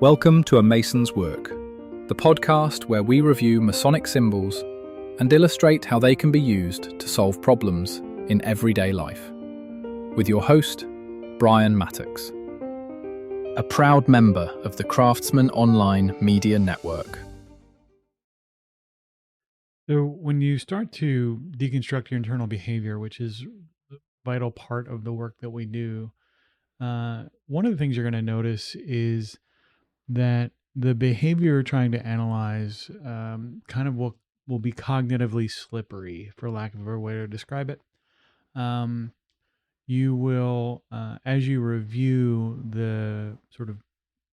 Welcome to A Mason's Work, the podcast where we review Masonic symbols and illustrate how they can be used to solve problems in everyday life. With your host, Brian Mattox, a proud member of the Craftsman Online Media Network. So when you start to deconstruct your internal behavior, which is a vital part of the work that we do, one of the things you're going to notice is that the behavior you're trying to analyze kind of will be cognitively slippery, for lack of a better way to describe it. You will, as you review the sort of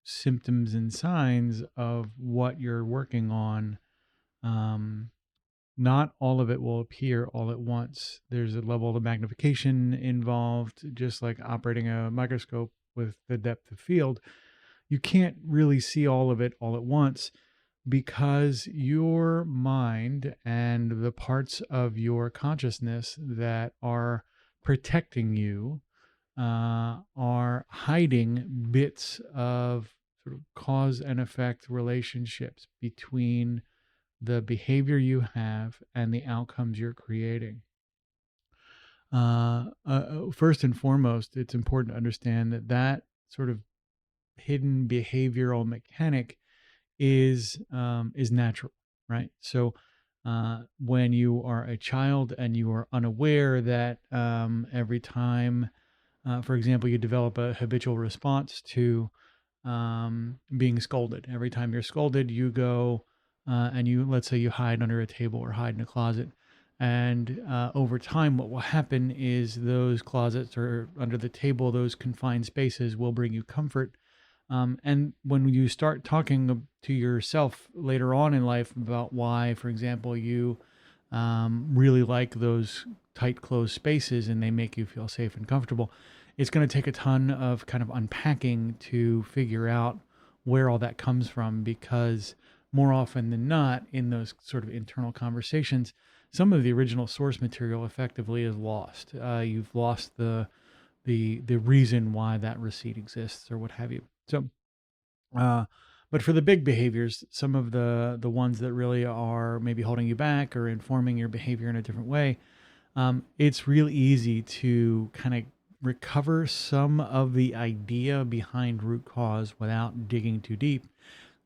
symptoms and signs of what you're working on, not all of it will appear all at once. There's a level of magnification involved, just like operating a microscope with the depth of field. You can't really see all of it all at once because your mind and the parts of your consciousness that are protecting you are hiding bits of sort of cause and effect relationships between the behavior you have and the outcomes you're creating. First and foremost, it's important to understand that sort of hidden behavioral mechanic is natural, right? So when you are a child and you are unaware that every time, for example, you develop a habitual response to being scolded. Every time you're scolded, you go and let's say you hide under a table or hide in a closet. And over time, what will happen is those closets or under the table, those confined spaces will bring you comfort. And when you start talking to yourself later on in life about why, for example, you really like those tight closed spaces and they make you feel safe and comfortable, it's going to take a ton of kind of unpacking to figure out where all that comes from, because more often than not in those sort of internal conversations, some of the original source material effectively is lost. You've lost the reason why that receipt exists or what have you. So, but for the big behaviors, some of the ones that really are maybe holding you back or informing your behavior in a different way, it's real easy to kind of recover some of the idea behind root cause without digging too deep.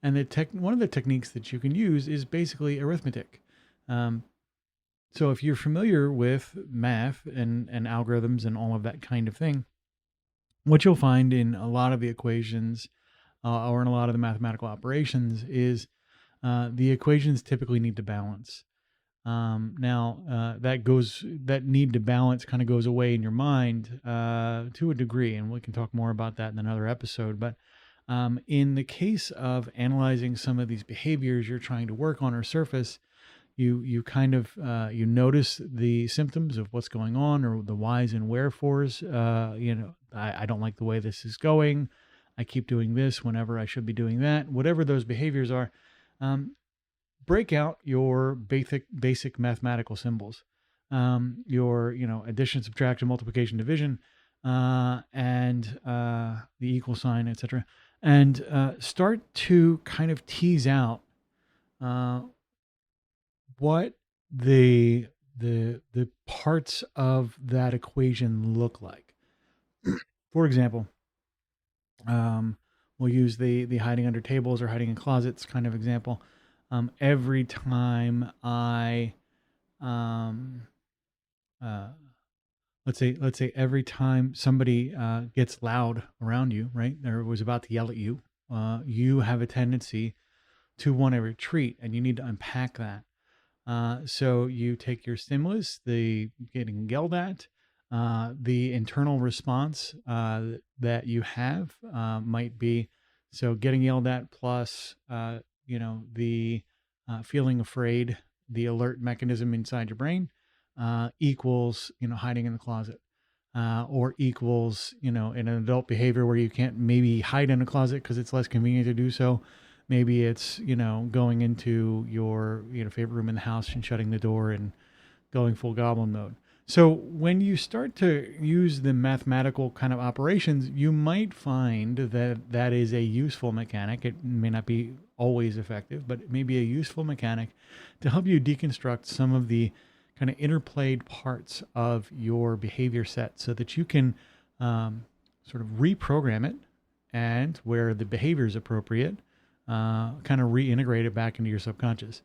And one of the techniques that you can use is basically arithmetic. So if you're familiar with math and algorithms and all of that kind of thing, what you'll find in a lot of the equations or in a lot of the mathematical operations is the equations typically need to balance. That need to balance kind of goes away in your mind to a degree, and we can talk more about that in another episode. But in the case of analyzing some of these behaviors you're trying to work on or surface, you kind of you notice the symptoms of what's going on or the whys and wherefores. I don't like the way this is going. I keep doing this whenever I should be doing that. Whatever those behaviors are, break out your basic mathematical symbols, your addition, subtraction, multiplication, division, and the equal sign, etc., and start to kind of tease out what the parts of that equation look like. For example, we'll use the hiding under tables or hiding in closets kind of example. Every time I, let's say every time somebody gets loud around you, right, or was about to yell at you, you have a tendency to want to retreat, and you need to unpack that. So you take your stimulus, the getting yelled at, the internal response that you have might be, so getting yelled at plus, the feeling afraid, the alert mechanism inside your brain equals, hiding in the closet. Or equals, in an adult behavior where you can't maybe hide in a closet because it's less convenient to do so. Maybe it's, going into your, favorite room in the house and shutting the door and going full goblin mode. So when you start to use the mathematical kind of operations, you might find that that is a useful mechanic. It may not be always effective, but it may be a useful mechanic to help you deconstruct some of the kind of interplayed parts of your behavior set so that you can sort of reprogram it, and where the behavior is appropriate, kind of reintegrate it back into your subconscious.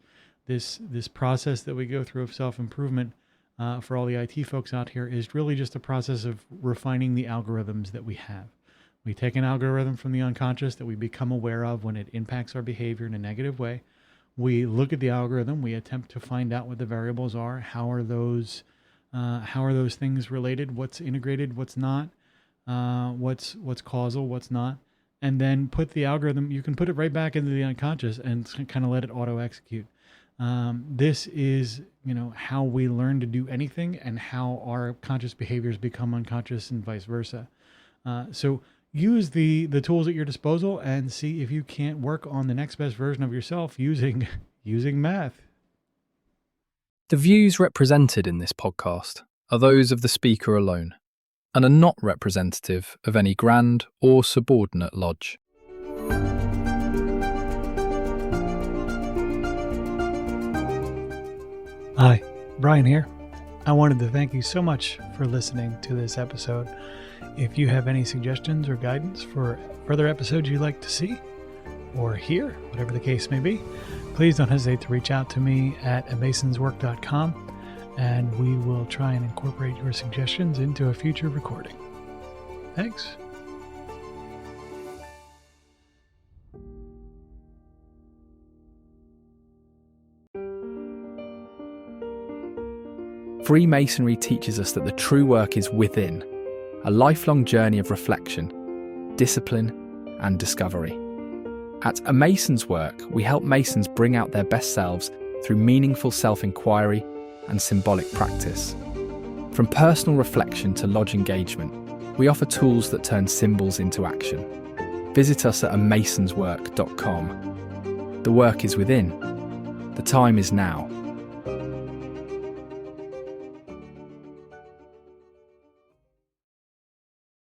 This process that we go through of self-improvement for all the IT folks out here is really just a process of refining the algorithms that we have. We take an algorithm from the unconscious that we become aware of when it impacts our behavior in a negative way. We look at the algorithm, we attempt to find out what the variables are, how are those things related, what's integrated, what's not, what's causal, what's not, and then put the algorithm, you can put it right back into the unconscious and kind of let it auto execute. This is, how we learn to do anything and how our conscious behaviors become unconscious and vice versa. So use the tools at your disposal and see if you can't work on the next best version of yourself using math. The views represented in this podcast are those of the speaker alone and are not representative of any grand or subordinate lodge. Hi, Brian here. I wanted to thank you so much for listening to this episode. If you have any suggestions or guidance for further episodes you'd like to see or hear, whatever the case may be, please don't hesitate to reach out to me at amasonswork.com, and we will try and incorporate your suggestions into a future recording. Thanks. Freemasonry teaches us that the true work is within, a lifelong journey of reflection, discipline, and discovery. At A Mason's Work, we help Masons bring out their best selves through meaningful self-inquiry and symbolic practice. From personal reflection to lodge engagement, we offer tools that turn symbols into action. Visit us at amasonswork.com. The work is within. The time is now.